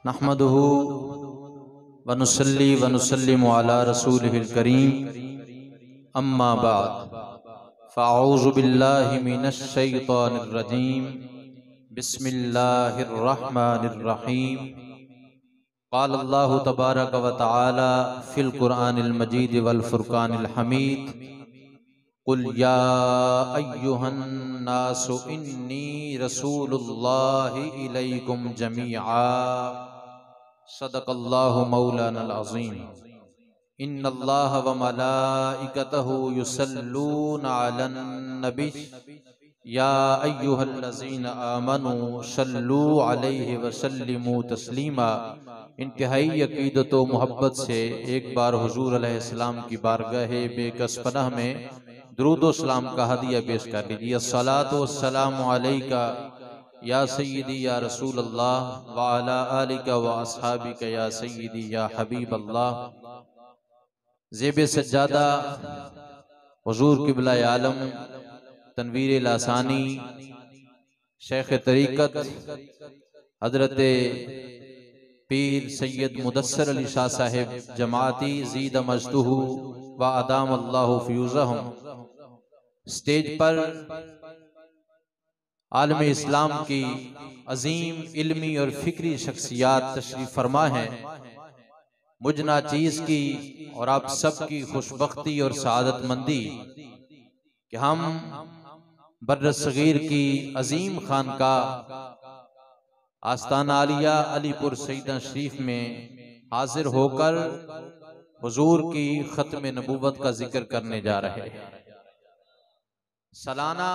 नहमदुहु व नुसल्ली व नुसल्लिमु अला रसूलिहिल करीम अम्मा बाद फ़अऊज़ु बिल्लाहि मिनश शैतानिर रजीम बिस्मिल्लाहिर रहमानिर रहीम क़ाल अल्लाहु तबारक व तआला फ़िल क़ुरआनिल मजीद वल फ़ुरक़ानिल हमीद कुल या अय्युहन नासु इन्नी रसूलुल्लाहि इलैकुम जमीआ सदक़ल्लाहु मौलानल अज़ीम इन्नल्लाह व मलाइकतहु युसल्लूना अलन नबी या अय्युहल्लज़ीना आमनू सल्लू अलैहि व सल्लिमू तस्लीमा। इंतहाई अक़ीदत व मोहब्बत से एक बार हुज़ूर अलैहिस्सलाम की बारगाह बेकस पनाह में दुरूद व सलाम का हदिया पेश कर लीजिए। अस्सलातु वस्सलामु अलैका या सय्यदी या रसूल अल्लाह व अला आलिका व अस्हाबिका या सय्यदी या हबीब अल्लाह। ज़ेब सज्जादा हुज़ूर क़िबला आलम तनवीर लासानी शेख तरीक़त हज़रत पीर सैयद मुदस्सर अली शाह साहिब जमाती ज़ीद मजदुहु व अदाम अल्लाहु फ़यूज़हुम स्टेज पर आलम इस्लाम की अजीम इल्मी और फिक्री शख्सियात तशरीफ फरमा है। मुझ नाचीज की और आप सब की खुशबख्ती और सआदतमंदी कि हम बर्र सगीर की अजीम खानकाह आस्ताना आलिया अलीपुर सईदा शरीफ में हाजिर होकर हुजूर की खत्म नबूवत का जिक्र करने जा रहे हैं। सालाना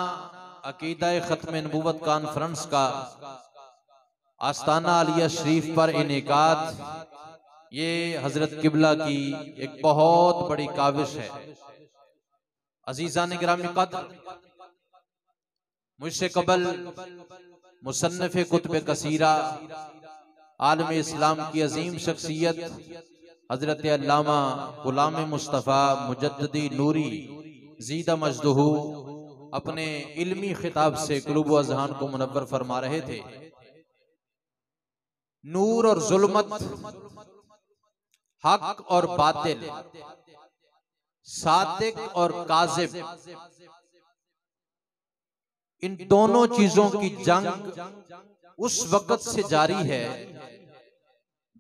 अकीदा खत्म नबूवत कॉन्फ्रेंस का आस्ताना आलिया शरीफ पर इनेकाद ये हजरत किबला की एक बहुत बड़ी काविश है। अजीज़ान गिरामी क़द्र, मुझसे कबल मुसन्निफ़ कुतुब कसीरा आलम इस्लाम की अजीम शख्सियत हजरत अल्लामा गुलाम मुस्तफ़ा मुजद्दिदी नूरी ज़ीदा मजदुहु अपने इल्मी खिताब से क़ुलूब व अज़हान को मुनव्वर फरमा रहे थे। नूर और जुल्मत, हक और बातिल, सादिक और काज़िब, इन दोनों चीजों की जंग उस वक्त से जारी है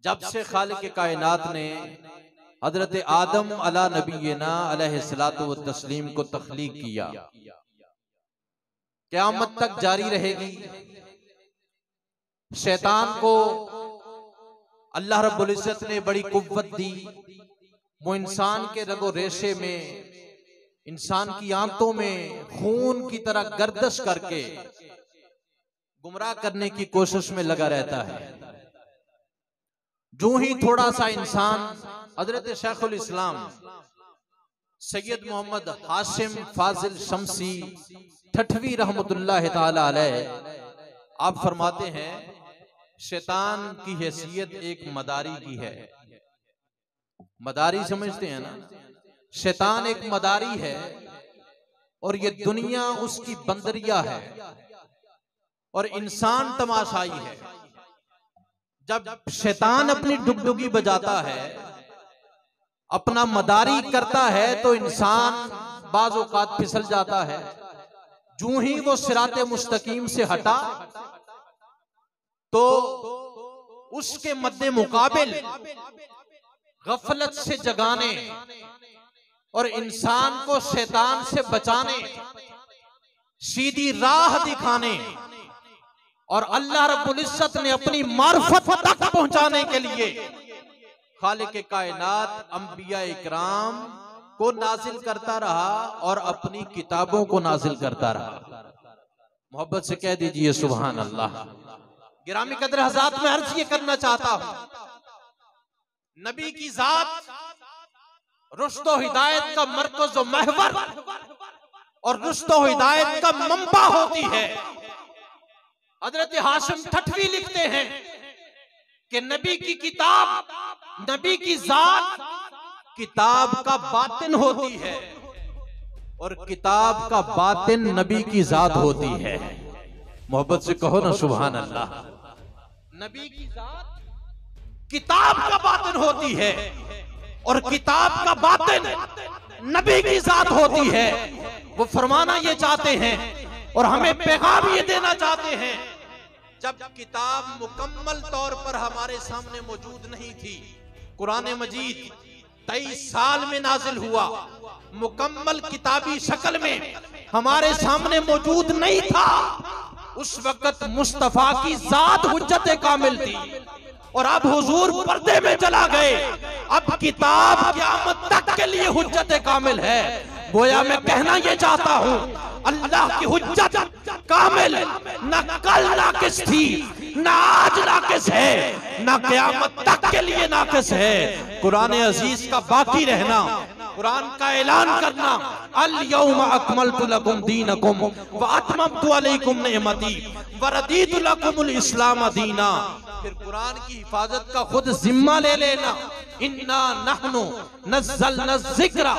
जब से खालिक कायनात ने हजरत आदम अला नबीना अलैहिस्सलातु व तस्लीम को तख्लीक किया। क़यामत तक जारी रहेगी। शैतान को अल्लाह रब्बुल इज्जत ने बड़ी कुव्वत दी। वो इंसान के रगो रेशे में, इंसान की आंतों में खून की तरह गर्दश करके गुमराह करने की कोशिश में लगा रहता है। जो ही थोड़ा सा इंसान हजरत शेखुल इस्लाम सैयद मोहम्मद हाशिम फाजिल शमसी ठठवी रहमतुल्लाह ताला अलैह आप फरमाते हैं, शैतान की हैसियत एक मदारी की है। मदारी समझते हैं ना? शैतान एक मदारी है और ये दुनिया उसकी बंदरिया है और इंसान तमाशाई है। जब शैतान अपनी डुगडुगी बजाता है, अपना मदारी करता है, तो इंसान बाज़ औक़ात फिसल जाता है। जो ही वो सिराते मुस्तकीम से हटा तो उसके मद्दे मुकाबिल गफलत से जगाने और इंसान को शैतान से बचाने, सीधी राह दिखाने और अल्लाह रब्बुल इज्जत ने अपनी मार्फत तक पहुंचाने के लिए खालिक कायनात अंबिया इकराम को नाजिल करता रहा और अपनी किताबों को नाजिल करता रहा। मोहब्बत से कह दीजिए सुभान अल्लाह। गिरामी कदर हज़रात, में अर्ज ये करना चाहता हूं, नबी की जात रुश्द व हिदायत का मरकज़ व महवर और रुश्द व हिदायत का मंबा होती है। हजरत हाशिम ठठवी लिखते हैं कि नबी की किताब, नबी की जात किताब का बातिन होती है और किताब का बातिन नबी की जात होती है। मोहब्बत से कहो ना सुभान अल्लाह। नबी की जात किताब का बातिन होती है और किताब का बातिन नबी की जात होती है। वो फरमाना ये चाहते हैं और हमें पैगाम ये देना चाहते हैं, जब किताब मुकम्मल तौर पर हमारे सामने मौजूद नहीं थी, कुरान मजीद 23 साल में नाजिल हुआ, मुकम्मल किताबी शक्ल में हमारे सामने मौजूद नहीं था, उस वक्त मुस्तफा की जात हुज्जत कामिल थी। और अब हुजूर पर्दे में चला गए, अब किताब क़यामत तक के लिए हुज्जत कामिल है। गोया मैं कहना ये चाहता हूँ, अल्लाह की हुज्जत कामिल न कल नाकिस थी, न आज नाकिस है, न क़यामत तक के लिए नाकिस है। कुरान अजीज का बाकी रहना, कुरान का ऐलान करना, अल यौमा अकमलतु लकुम दीनकुम व अतममतु अलैकुम निअमती व रदीतु लकुमुल इस्लाम दीना। फिर कुरान की हिफाजत का खुद जिम्मा ले लेना, इन्ना नहनु नज़्ज़लना ज़िक्रा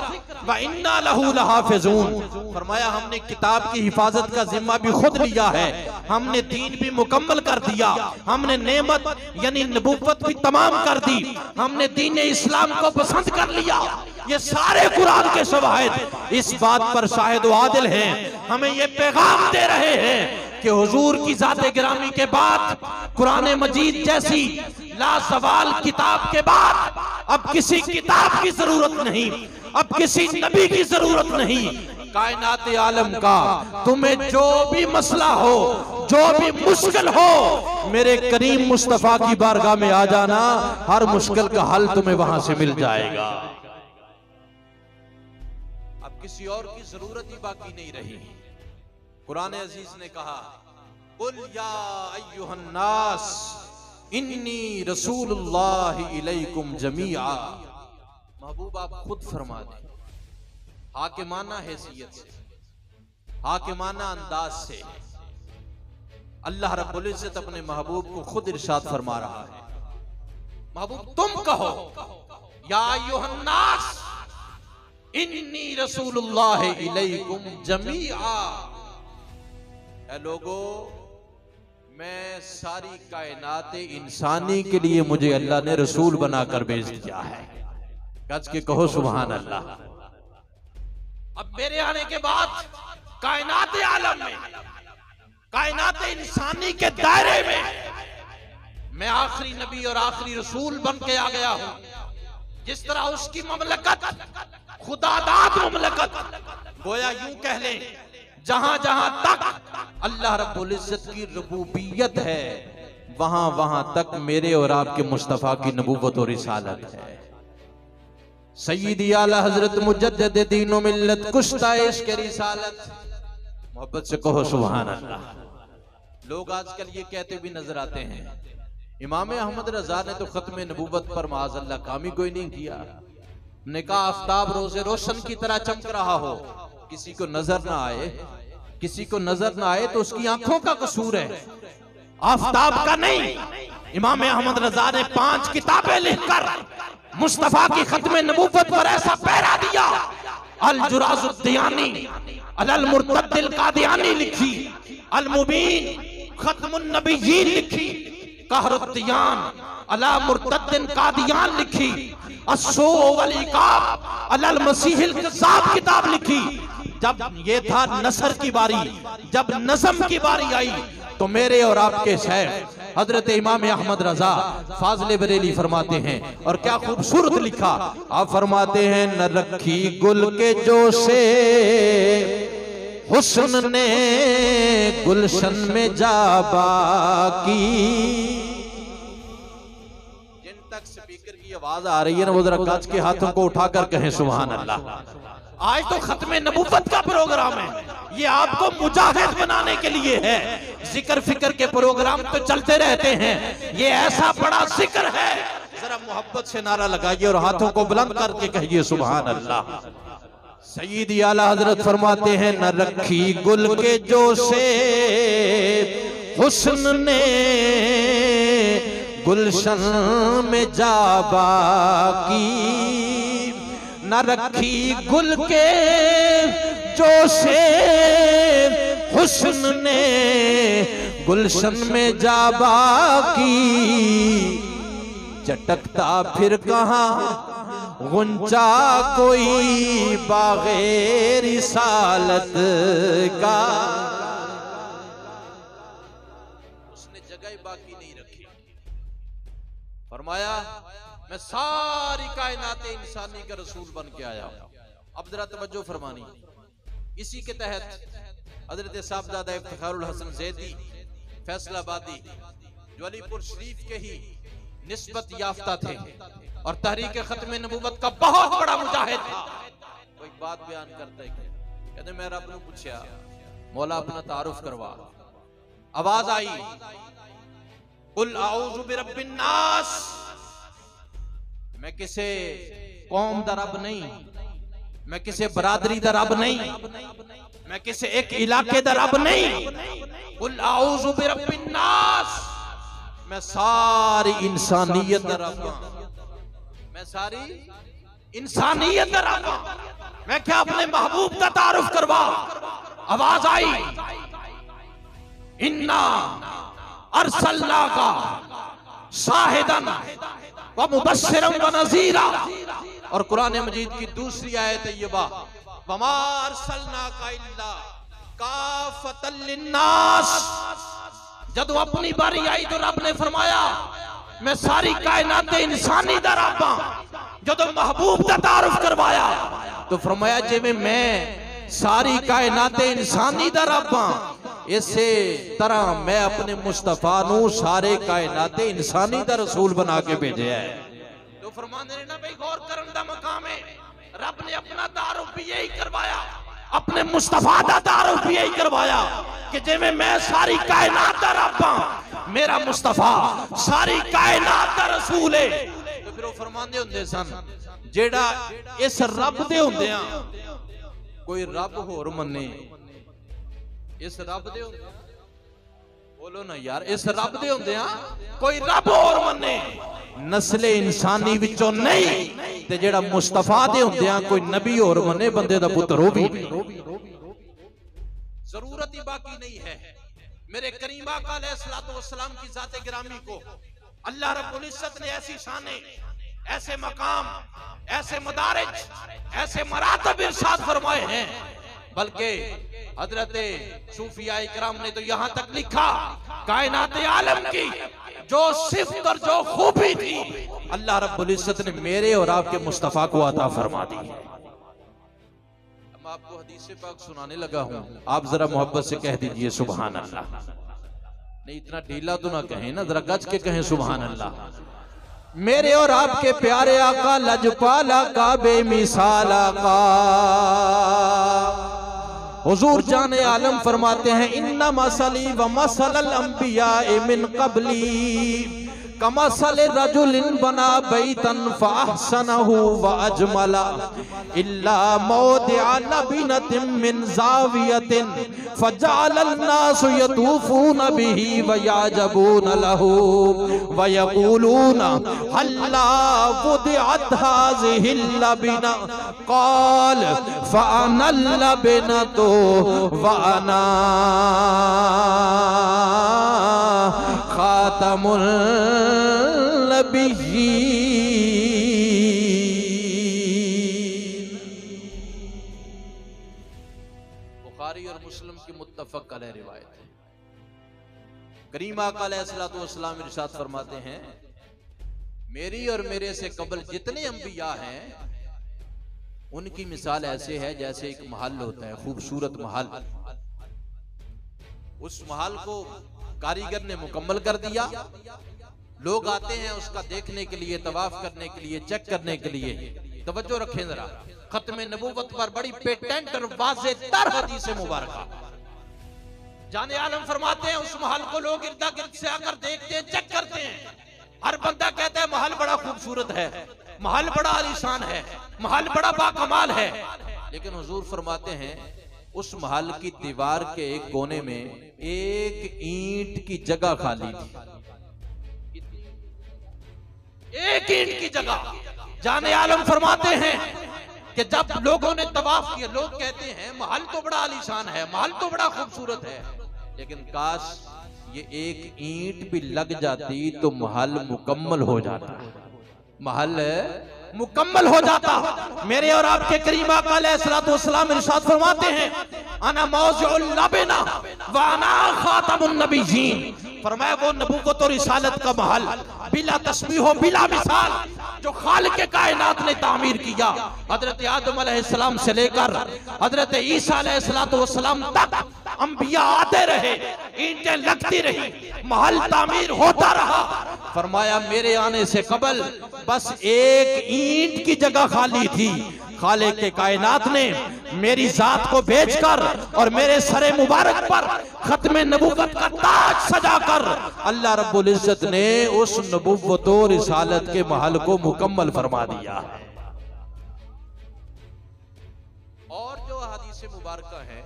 व इन्ना लहू लहाफ़िज़ून। फरमाया हमने किताब की हिफाजत का जिम्मा भी खुद लिया है, हमने दीन भी मुकम्मल कर दिया, हमने नेमत यानी नबूवत भी तमाम कर दी, हमने दीन इस्लाम को पसंद कर लिया। ये सारे कुरान के शवाहिद इस बात पर शाहिद आदिल हैं, हमें ये पैगाम दे रहे हैं कि हुजूर की जाते गिरामी के बाद, कुरान मजीद जैसी लासवाल किताब के बाद अब किसी किताब की जरूरत नहीं, अब किसी नबी की जरूरत नहीं। कायनात आलम का तुम्हें जो भी मसला हो, जो भी मुश्किल हो, मेरे करीम मुस्तफा की बारगाह में आ जाना, हर मुश्किल का हल तुम्हें वहां से मिल जाएगा। अब किसी और की जरूरत ही बाकी नहीं रही। कुरान अजीज ने कहा, कुल या अय्युहन नास इन्नी रसूलुल्लाहि इलैकुम जमीआ। महबूब आप खुद फरमा दें, हाकिमाना हैसियत से, हाकिमाना अंदाज से अल्लाह रब्बुल इज्जत अपने महबूब को खुद इरशाद फरमा रहा है। महबूब तुम कहो, या अय्युहन नास इन्नी रसूलुल्लाहि इलैकुम जमीआ। ऐ लोगो, मैं सारी कायनात इंसानी के लिए मुझे अल्लाह ने रसूल बनाकर भेज दिया है। गज के कहो सुभान अल्लाह। अब मेरे आने के बाद कायनात आलम में, कायनात इंसानी के दायरे में मैं आखिरी नबी और आखिरी रसूल बन के आ गया हूं। जिस तरह उसकी ममलकत खुदादाद ममलकत, गोया यूं कह लें, जहां जहां तक अल्लाह रब्बुल इज्जत की रबूबियत है, वहां वहां तक मेरे और आपके मुस्तफा की नबूवत और रिसालत है। सय्यदी आला हजरत मुजद्दिद दीन व मिल्लत कुश्ता इश्क़ रिसालत। मोहब्बत से कहो सुभान अल्लाह। लोग आजकल ये कहते भी नजर आते हैं, इमाम अहमद रजा ने तो खत्म नबूवत पर माज़अल्लाह काम ही कोई नहीं किया। ने कहा आफ्ताब रोजे रोशन की तरह चमक रहा हो, किसी को नजर ना आए, किसी को नजर ना आए तो उसकी आंखों का कसूर है, आफ्ताब का नहीं। इमाम अहमद रजा ने 5 किताबें लिखकर मुस्तफा की खत्म नबूवत पर ऐसा पहरा दिया। अल जुराजुद्दियानी अल मुर्तद्दिल कादियानी लिखी, अल मुबीन खत्मुन नबिय्यीन लिखी, कहरुद्दियान अला मुर्तद्दिन कादियान लिखी, अस्सो वल इकाब अलल मसीहिल कज़्ज़ाब किताब लिखी। जब ये था नसर की बारी, जब नज़म की बारी आई, तो मेरे और आपके शेख हजरत इमाम अहमद रजा फाज़िल बरेली फरमाते हैं, और क्या खूबसूरत लिखा। आप फरमाते हैं, न रखी गुल के जोशे हुस्न ने गुलशन में जाबा की। जिन तक स्पीकर की आवाज आ रही है ना, वो जरा कांच के हाथों को उठाकर कहें सुभान अल्लाह। आज तो खत्मे नबूवत का प्रोग्राम है, ये आपको मुजाहिद बनाने के लिए है। जिक्र फिक्र के प्रोग्राम तो चलते रहते हैं, ये ऐसा बड़ा जिक्र है। जरा मोहब्बत से नारा लगाइए और हाथों को बुलंद करके कहिए सुभान अल्लाह। सय्यदी आला हजरत फरमाते हैं, न रखी गुल के जोशे हुस्न ने गुलशन में जाबा की। न रखी गुल के जोशे हुस्न ने गुलशन में जाबा की। चटकता फिर कहाँ गुंजा कोई बागे रिसालत का। उसने जगह बाकी नहीं रखी। फरमाया मैं सारी कायनात इंसानी का रसूल बन के आया हूं। अब जरा तवज्जो फरमानी। इसी के तहत हजरत साहबजादा इफ्तिखारुल हसन ज़ैदी फैसलाबादी जो अलीपुर शरीफ के ही निस्बत याफ्ता थे और तहरीक खत्म नबूवत का बहुत बड़ा मुजाहिद था। वो एक बात बयान करता है, कहते मैं रब ने पूछा मौला अपना तारुफ करवा। आवाज आई कुल आऊज़ु बिरब्बिन नास। मैं किसे कौम दा रब नहीं, मैं किसे बरादरी दा रब नहीं, मैं किसे एक इलाके दा रब नहीं। कुल आऊज़ु बिरब्बिन नास, मैं सारी इंसानियत दा रब हां। मैं सारी इंसानियत दा रब हां। मैं क्या अपने महबूब का तारुफ करवा। आवाज आई इन्ना अरसलनाका शाहिदन व मुबश्शिरन व नज़ीरा। और कुरान मजीद की दूसरी आयत तय्यबा वमा अरसलनाका इल्ला काफतल लिन्नास। जब अपनी बारी आई तो रब ने फरमाया मैं सारी कायनात इंसानी दा रब हां। जब महबूब दा तारुफ करवाया तो फरमाया जिवें मैं सारी कायनात इंसानी दा रब हां इसे तरह मैं अपने मुस्तफा नू सारे कायनात इंसानी दा रसूल बना के भेजा है। तो फरमाने ना भाई गौर करन दा मकाम है। रब ने अपना तारुफ भी यही करवाया, अपने मुस्तफा दा तारुफ भी यही करवाया कि जिवें मैं सारी कायनात दा रब हां, मेरा मुस्तफा सारी कायनात दा रसूल है। तो फिर वो फरमांदे हुंदे सन जेड़ा इस रब दे हुंदे आ कोई रब होर मन्ने, इस रब दे बोलो ना यार, इस रब दे हुंदे आ कोई रब होर मन्ने नस्ले इंसानी विचों नहीं ते जेड़ा मुस्तफा दे हुंदे आ कोई नबी होर मन्ने बंदे दा पुत्र हो भी जरूरत ही बाकी नहीं है। मेरे करीम आका अलैहिस्सलातु वस्सलाम की जाते गिरामी को अल्लाह रब्बुल इज्जत ने ऐसी शाने, ऐसे मकाम, ऐसे मदारिज, ऐसे मरातब इरशाद फरमाए हैं। बल्कि हजरत सूफिया इकराम ने तो यहां तक लिखा कायनात आलम की जो सिफ्त और जो खूबी थी अल्लाह रब्बुल इज्जत ने मेरे और आपके मुस्तफा को अता फरमा दी। मैं आपको हदीस पाक सुनाने लगा हूं, आप जरा मोहब्बत से कह दीजिए सुभान अल्लाह। नहीं इतना ढीला तो ना कहें ना, जरा गज के कहें सुभान अल्लाह। मेरे और आपके प्यारे आका लजपाला का बेमिसाल आका हुजूर जाने आलम फरमाते हैं इन्ना मसली व मसलल अंबिया मिन कबली कमसल रजुलिन बना बैतन फअहसनहु व अजमला इल्ला मौदिअ लबिनतिन मिन जावियतिन फजअल अन्नास यतूफून बिही व याजबून लहू व यक़ूलून हल्ला वुदिअत हाज़िहिल लबिना क़ाल फ़अना लबिनतु व अना खातमुल बुखारी और मुस्लिम की मुत्तफक अलैह रिवायत है। करीम आका अलैहिस्सलातु वस्सलाम इरशाद फरमाते हैं मेरी और मेरे से कबल जितने अंबिया हैं उनकी मिसाल ऐसे है जैसे एक महल होता है, खूबसूरत महल। उस महल को कारीगर ने मुकम्मल कर दिया, लोग आते हैं उसका देखने के लिए, तवाफ करने के लिए, चेक करने के लिए। तवज्जो रखें जरा, खत्म नबूवत पर बड़ी पेटेंट और वाज़ेह हदीस मुबारक जाने आलम फरमाते हैं उस महल को लोग इर्दा गिर्द से आकर देखते हैं, चेक करते हैं। हर बंदा कहता है महल बड़ा खूबसूरत है, महल बड़ा आलीशान है, महल बड़ा बाकमाल है। लेकिन हुजूर फरमाते हैं उस महल की दीवार के एक कोने में एक ईंट की जगह खाली थी, एक ईंट की जगह। जाने आलम फरमाते हैं कि जब लोगों ने तवाफ किया, लोग कहते हैं महल तो बड़ा आलीशान है, महल तो बड़ा खूबसूरत है, लेकिन काश ये एक ईंट भी लग जाती तो महल मुकम्मल हो जाता, महल मुकम्मल हो जाता। मेरे और आपके करीम आका अलैहिस्सलातु वस्सलाम इरशाद फरमाते हैं, अना मौज़िउल लबना व अना खातमुन नबिय्यीन। फरमाया वो नबूवत और रिसालत का महल बिला तस्बीह हो बिला मिसाल जो खालिक कायनात ने तामीर किया। हजरत आदम अलैहिस्सलाम से लेकर हजरत ईसा अलैहिस्सलातु वस्सलाम तक अंबिया आते रहे, ईंटें लगती रही, महल तामीर होता रहा। फरमाया मेरे आने से कबल बस एक ईंट की जगह खाली थी, खालिक के कायनात ने मेरी जात को भेजकर और मेरे सरे मुबारक पर खत्मे नबूवत का ताज सजाकर अल्लाह रब्बुल इज्जत ने उस नबूवत और रिसालत के महल को मुकम्मल फरमा दिया है। और जो हदीस मुबारका है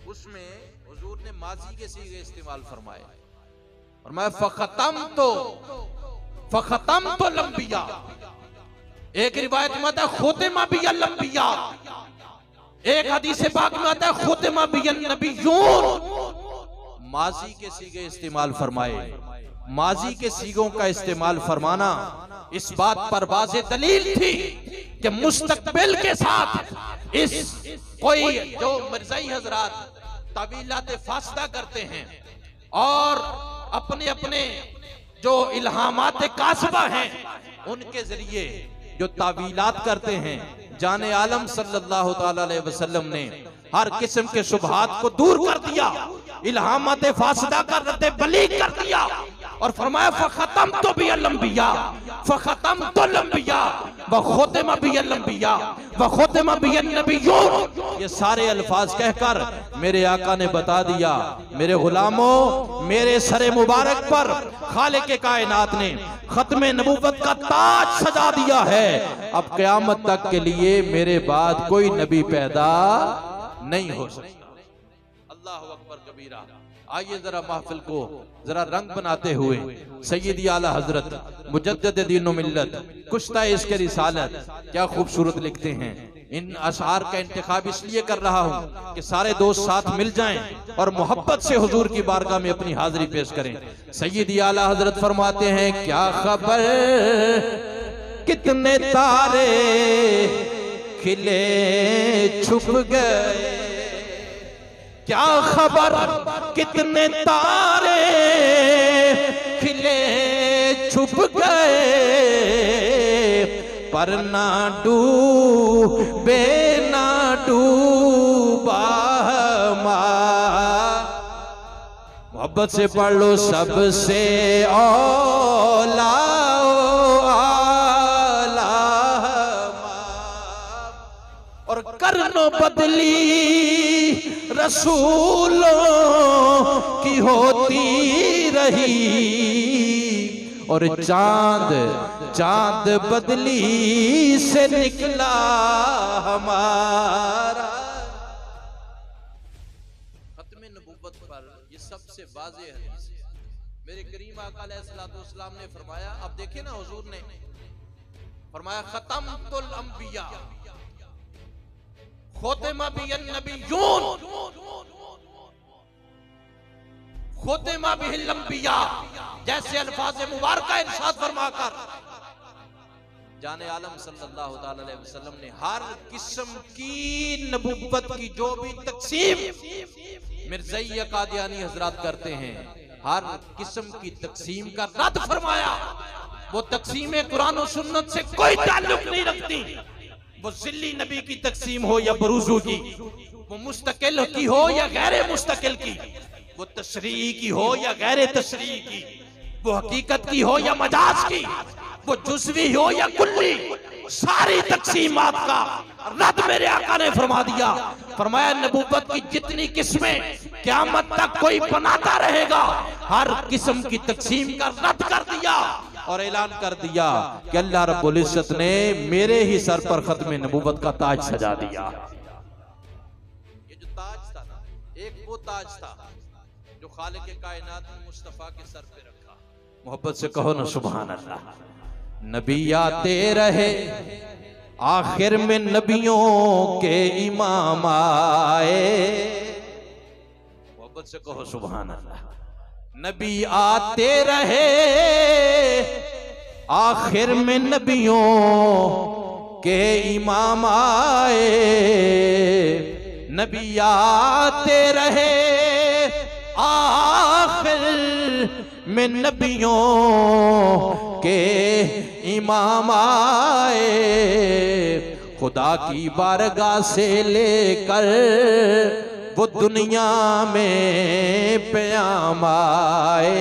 उसमें हुजूर ने माजी के सीगे इस्तेमाल फरमाए, फरमाया फखतम तो लंबिया। एक रिवायत में आता है खुतिमा बियल लंबिया, एक हदीस पाक में आता है खुतिमा बियल नबिय्यून। माजी के सीगे इस्तेमाल फरमाए। माजी के सीगों का इस्तेमाल फरमाना इस बात पर वाज़े दलील थी कि मुस्तकबिल के साथ इस कोई जो मिर्ज़ाई हजरात तवीलात फासदा करते हैं और अपने अपने जो इल्हामात कासबा हैं उनके जरिए जो तावीलात करते हैं, जाने आलम सल्लल्लाहु ताला अलैहि वसल्लम ने हर किस्म के शुबहात को दूर कर दिया, इल्हामात फासदा का रद्द बलीग कर दिया और फरमाया फखतम तो बियल लंबिया, फखतम तो लंबिया व खुतिमा बियल लंबिया व खुतिमा बियल नबिय्यून। ये सारे अल्फाज कहकर मेरे आका ने बता दिया, मेरे गुलामों मेरे सरे मुबारक पर खालिक कायनात ने खत्मे नबूवत का ताज सजा दिया है। अब क़यामत तक के लिए मेरे बाद कोई नबी पैदा नहीं हो सकता। अल्लाह अकबर कबीरा। आइए जरा महफिल को जरा रंग बनाते हुए सैयदी आला हजरत मुजद्दिद दीन व मिल्लत कुश्ता इश्क़ रिसालत क्या खूबसूरत लिखते हैं। इन अशआर का इंतखाब इसलिए कर रहा हूँ कि सारे दोस्त साथ मिल जाएं और मोहब्बत से हुजूर की बारगाह में अपनी हाजिरी पेश करें। सैयदी आला हजरत फरमाते हैं, क्या खबर कितने तारे खिले छुप गए, क्या खबर कितने तारे खिले छुप गए, पर ना डूबे ना डूबा मोहब्बत से पढ़ लो सबसे औला और करनो बदली रसूलों की होती रही और चांद चांद बदली से निकला हमारा। खत्मे नबूवत पर ये सबसे वाज़ेह हदीस है। मेरे करीम आका अलैहिस्सलातु वस्सलाम ने फरमाया, अब देखिए ना हुजूर ने फरमाया खतमतुल अंबिया खुतिमा बियन नबिय्यून खुतिमा बिहिल अंबिया, जैसे अल्फाज मुबारका इरशाद फरमाकर जाने आलम सल्लल्लाहु ताला अलैहि वसल्लम ने हर किस्म की नबुव्वत की जो भी तकसीम मिर्ज़ाई कादियानी हजरात करते हैं, हर किस्म की तकसीम का रद्द फरमाया। वो तकसीमें कुरान और सुन्नत से कोई ताल्लुक नहीं रखती। वो जिल्ली नबी की तकसीम हो या बरूजू की, वो मुस्तकिल की हो या गैर मुस्तकिल की, वो तशरीई की हो या गैर तशरीई की, वो हकीकत की हो या मजाज की, वो जुज़वी हो या कुल्ली, सारी तकसीमात का रद्द मेरे आका ने फरमा दिया। फरमाया नबूवत की जितनी किस्में क़यामत तक कोई बनाता रहेगा, हर किस्म की तकसीम का रद्द कर दिया और ऐलान कर दिया कि अल्लाह रब्बुल इज्जत ने मेरे ही सर पर खत्मे नबूवत का ताज सजा दिया। ये जो ताज था ना, एक वो ताज था जो खालिक कायनात ने मुस्तफा के सर पे रखा। मोहब्बत से कहो ना सुभान अल्लाह। नबी आते रहे आखिर में नबियों के इमाम आए। मोहब्बत से कहो सुभान अल्लाह। नबी आते रहे, आखिर में नबियों के इमाम आए। नबी आते रहे, आखिर में नबियों के इमाम आए। खुदा की बारगाह से लेकर वो दुनिया में प्याम आए।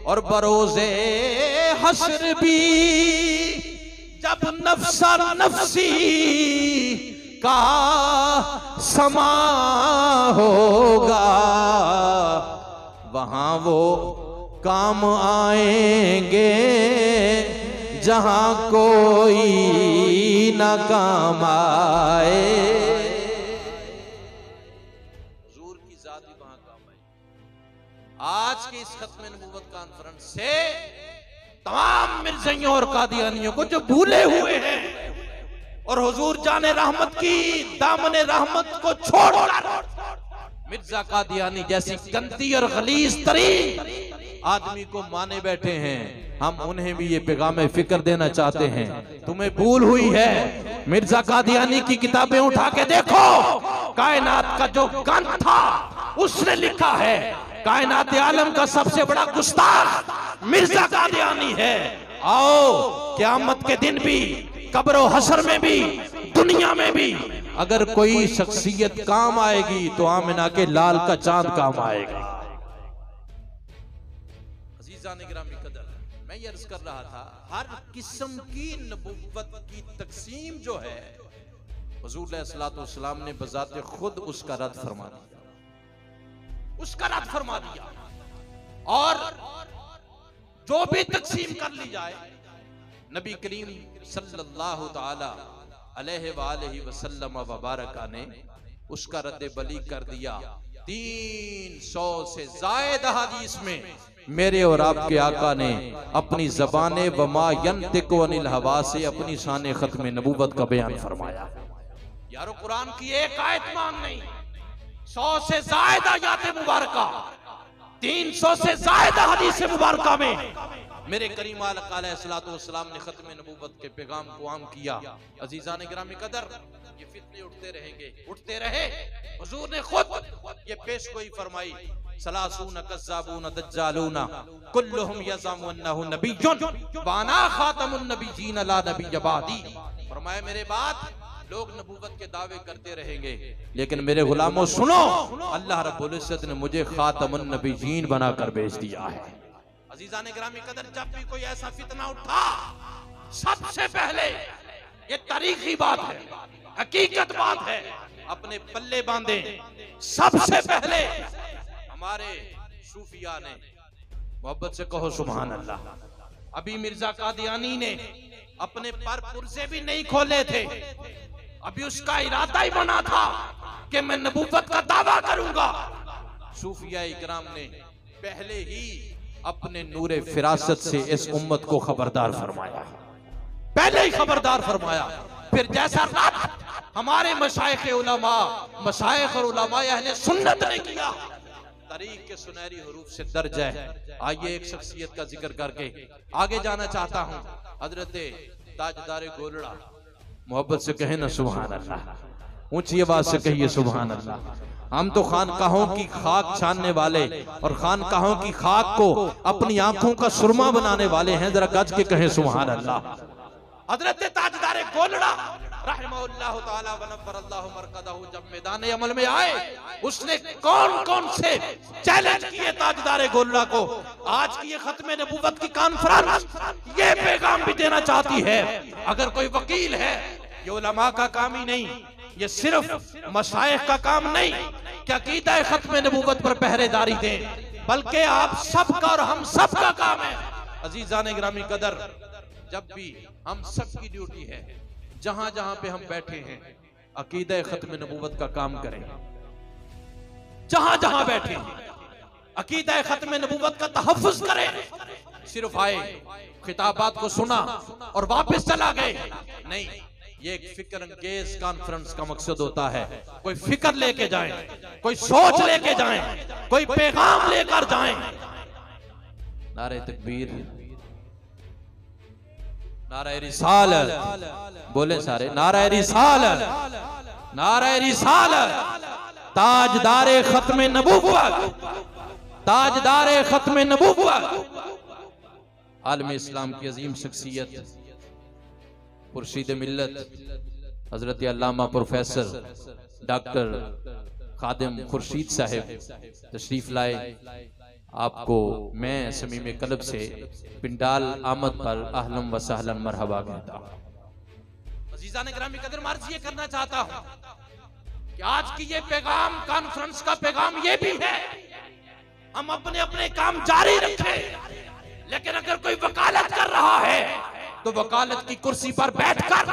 और बरोज़े हश्र भी जब नफ्सा नफ्सी का समा होगा, वहां वो काम आएंगे जहां कोई ना काम आए। हुजूर की जात ही वहां काम आए। आज के इस खत्म नबूवत कॉन्फ्रेंस से तमाम मिर्ज़ाइयों और कादियानियों को जो भूले हुए हैं और हुजूर जाने रहमत की दामने रहमत को छोड़कर मिर्जा कादियानी जैसी गंदी और गलीज तरीन आदमी को माने बैठे हैं, हम उन्हें भी ये पैगाम फिक्र देना चाहते हैं। तुम्हें भूल हुई है, मिर्जा कादियानी की किताबें उठा के देखो, कायनात का जो गंध था उसने लिखा है कायनात आलम का सबसे बड़ा गुस्ताख मिर्जा कादियानी है। आओ क़यामत के दिन भी, कब्र हशर में भी, दुनिया में भी अगर कोई शख्सियत काम आएगी तो आमिना के लाल का चांद काम आएगा। अजीज़ान गिरामी कदर, मैं ये अर्ज कर रहा था, हर किस्म की नबुव्वत की तकसीम जो है हुज़ूर अलैहिस्सलातु वस्सलाम ने बज़ाते खुद उसका रद्द फरमा दिया, उसका रद्द फरमा दिया। और जो भी तकसीम कर ली जाए, नबी करीम सल्लल्लाहु ताला अलैहि वालैहि वसल्लम व बारका ने उसका रद्द बली कर दिया। 300 से ज़ायद हदीस में मेरे और आपके आका ने अपनी ज़बाने वमा यंतिकु अनिल हवा से अपनी शान खत्म नबूवत का बयान फरमाया। यारो कुरान की एक आयत मान नहीं, 100 से ज़ायद आयत मुबारका, 300 से ज़ायद हदीस मुबारका में मेरे करीम अलैहिस्सलातु वस्सलाम ने खत्म नबूवत के पैगाम को आम किया। अजीज़ान गिरामी कदर, ये फितने उठते रहेंगे, उठते रहे। हुजूर ने खुद ये पेशगोई फरमाई, सलासून कज़्ज़ाबून दज्जालून कुल्लुहुम यज़अमु अन्नहु नबिय्युन व अना खातमुन नबिय्यीन ला नबिय्य बादी। फरमाया मेरे बाद लोग नबूवत के दावे करते रहेंगे, लेकिन मेरे गुलामों सुनो, अल्लाह रब्बुल इज्जत ने मुझे खातमुन नबिय्यीन बनाकर भेज दिया है। अजीज़ान गिरामी कदर, जब भी कोई ऐसा फितना उठा, सबसे पहले ये तारीखी बात है, हकीकत बात है, अपने पल्ले बांधे। सबसे पहले हमारे सूफिया ने, मोहब्बत से कहो सुभान अल्लाह, अभी मिर्जा कादियानी ने अपने पर पुर्जे भी नहीं खोले थे, अभी उसका इरादा ही बना था कि मैं नबूवत का दावा करूंगा। सूफिया इकराम ने पहले ही अपने नूरे फिरासत से इस उम्मत को खबरदार फरमाया, पहले ही खबरदार फरमाया। फिर जैसा हमारे मशाइख उलमा, मशाइख और उलमा अहले सुन्नत ने किया, तरीक के सुनहरी हरूफ से दर्ज है। आइए एक शख्सियत का जिक्र करके आगे जाना चाहता हूँ। हजरत ताजदार गोलड़ा, मोहब्बत से कहे ना सुभान अल्लाह, ऊंची आवाज से कहिए सुभान अल्लाह। हम तो खानकाहों की खाक छानने वाले और खानकाहों की खाक को अपनी आंखों का सुरमा बनाने वाले हैं, जरा गज के कहें सुभान अल्लाह। हजरत ताजदार गोलड़ा रहमहुल्लाह ताला व नव्वरल्लाहु मरकदहु जब मैदान अमल में आए, उसने कौन कौन से चैलेंज किए ताजदार गोलड़ा को। आज की ये खत्म नबूवत की कॉन्फ्रेंस ये पैगाम भी देना चाहती है, अगर कोई वकील है, ये उलमा का काम ही नहीं, ये सिर्फ मशाइख का काम नहीं कि अकीदा खत्म नबूवत पर पहरेदारी दें, बल्कि आप सबका और हम सबका काम है। अजीज़ान गिरामी कदर, जब भी हम सबकी ड्यूटी है, जहां जहां पे हम बैठे हैं, अकीदा खत्म नबूवत का काम करें। जहां जहां बैठे हैं, अकीदा खत्म नबूवत का तहफ़्फ़ुज़ करें। सिर्फ आए, खिताबात को सुना और वापस चला गए नहीं, ये एक फिक्र अंगेज कॉन्फ्रेंस का मकसद होता है। कोई फिक्र लेके जाएं, कोई सोच लेके जाएं, कोई पैगाम लेकर जाएं। नारे तकबीर, नारे रिसालत, बोले सारे नारे रिसालत, नारे रिसालत। ताजदारे खत्मे नबूवत, ताजदारे खत्मे नबूवत, आलम इस्लाम की अजीम शख्सियत मुर्शिद मिल्लत हजरत अल्लामा प्रोफेसर डॉक्टर खादिम खुर्शीद साहिब तशरीफ लाए। आपको मैं समीम कल्ब से पिंडाल आमद पर अहलम व सहलन मरहबा कहता हूँ। अजीज़ान गिरामी कदर मर्ज ये करना चाहता हूँ कि आज की ये पैगाम कॉन्फ्रेंस का पैगाम ये भी है, हम अपने अपने काम जारी रखें, लेकिन अगर कोई वकालत कर रहा है तो वकालत की कुर्सी पर बैठकर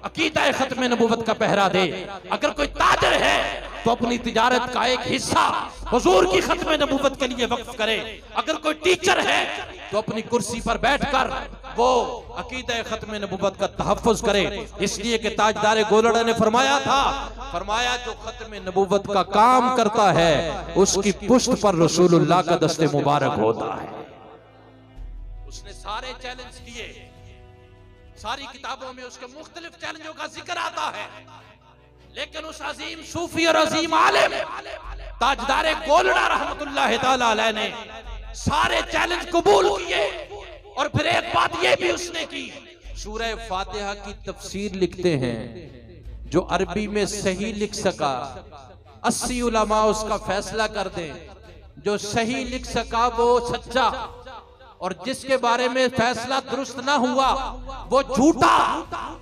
अकीदा खत्म नबूवत का पहरा दे। अगर कोई ताजर है तो अपनी तिजारत का एक हिस्सा हुजूर की खत्म नबूवत के लिए वक्फ करे। अगर कोई टीचर है तो अपनी कुर्सी पर बैठकर वो अकीदा खत्म नबूवत का तहफ्फुज करे। इसलिए कि ताजदार गोलड़ा ने फरमाया था, फरमाया जो खत्म नबूवत का काम करता है उसकी पुश्त पर रसूलुल्लाह का दस्ते मुबारक होता है। उसने सारे चैलेंज किए, सारी किताबों में उसके मुख्तलिफ चैलेंजों का जिक्र आता है, लेकिन उस अजीम सूफी और अजीम आलिम ताजदार गोलड़ा रहमतुल्लाह तआला अलैह ने सारे चैलेंज कबूल किए। और फिर एक बात ये भी उसने की, सूरह फातिहा की तफसीर लिखते हैं, जो अरबी में सही लिख सका 80 उलमा उसका फैसला कर दें, जो सही लिख सका वो सच्चा, और जिसके बारे में फैसला दुरुस्त ना हुआ वो झूठा।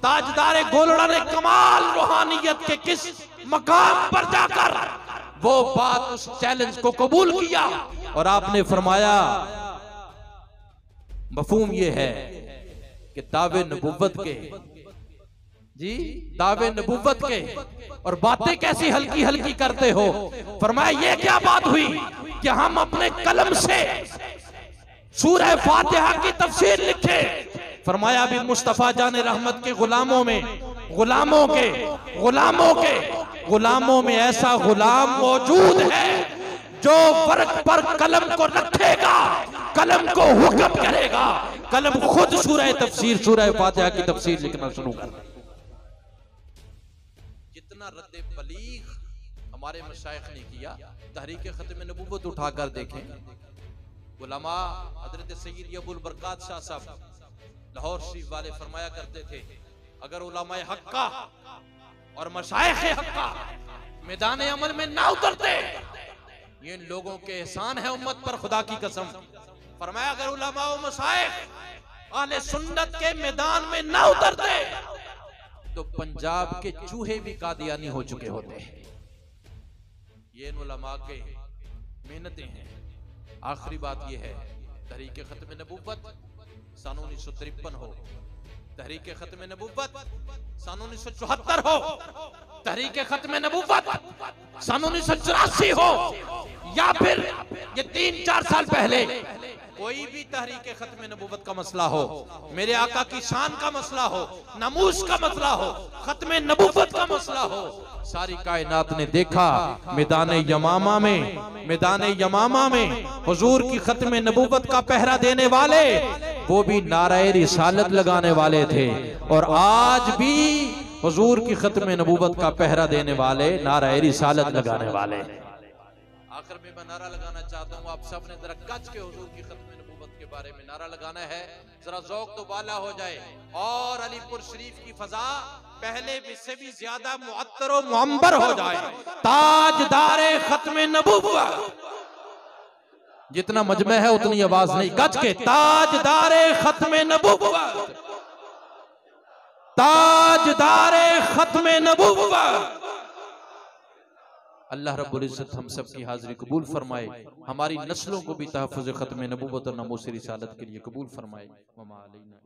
ताजदार गोलड़ा ने कमाल रूहानियत के किस मकाम पर जाकर वो बात, उस चैलेंज को कबूल किया। और आपने फरमाया मफहूम ये है कि दावे नबुव्वत के, जी दावे नबुव्वत के, और बातें कैसी हल्की हल्की करते हो। फरमाया ये क्या बात हुई कि हम अपने कलम से सूरह फातिहा की तफसीर लिखे। फरमाया भी मुस्तफा जान रहमत के गुलामों में, गुलामों में ऐसा गुलाम मौजूद है जो वर्क पर कलम को रखेगा, कलम को हुक्म करेगा, कलम खुद सूरह तफसीर सूरह फातिहा की तफसीर लिखना शुरू कर। जितना रद्द बलीग हमारे मशाइख ने किया, तहरीक खत्म नबूवत उठाकर देखें। उलमा हजरत सैयद अबुल बरकात शाह साहब लाहौर शरीफ वाले फरमाया करते थे, अगर उलमा हक्का और मशाइख हक्का मैदान अमल में ना उतरते, ये लोगों के एहसान है उम्मत पर, खुदा की कसम। फरमाया अगर उलमा और मशाइख अहले सुन्नत के मैदान में ना उतरते तो पंजाब के चूहे भी कादियानी हो चुके होते। ये उलमा के मेहनतें हैं। आखिरी बात यह है, तहरीक खत्म नबूवत सन 1953 हो, तहरीक खत्म नबूवत सन 1974 हो, तहरीक खत्म नबूवत सन 1984 हो, या फिर ये 3-4 साल पहले कोई भी तहरीक खत्म नबूवत का मसला हो, मेरे आका की शान का मसला हो, नमूस का मसला हो, खत्म नबूवत का मसला हो, सारी कायनात ने देखा मैदान यमामा में हुजूर की खत्म नबूवत का पहरा देने वाले वो भी नाराए रिसालत लगाने वाले थे, और आज भी हुजूर की खत्म नबूवत का पहरा देने वाले नाराए रिसालत लगाने वाले। आखिर में मैं नारा लगाना चाहता हूँ, आप सब ने जरा गज के हुजूर की खत्म नबूवत के बारे में नारा लगाना है, जरा ज़ौक़ तो बाला हो जाए, और अलीपुर शरीफ की फजा पहले से भी ज्यादा मुअत्तर और मुअम्बर हो जाए। ताजदारे खत्म नबूवत, जितना मजमे है उतनी आवाज नहीं, गज के ताजदारे खत्म नबूवत, ताजदारे खत्म नबूवत। अल्लाह रब्बुल इज्जत हम सब की हाजिरी कबूल फरमाए, हमारी नस्लों को भी तहफ़्फ़ुज़ खत्म नबूवत और नमूस रिसालत के लिए कबूल फरमाए। वमा अलैना।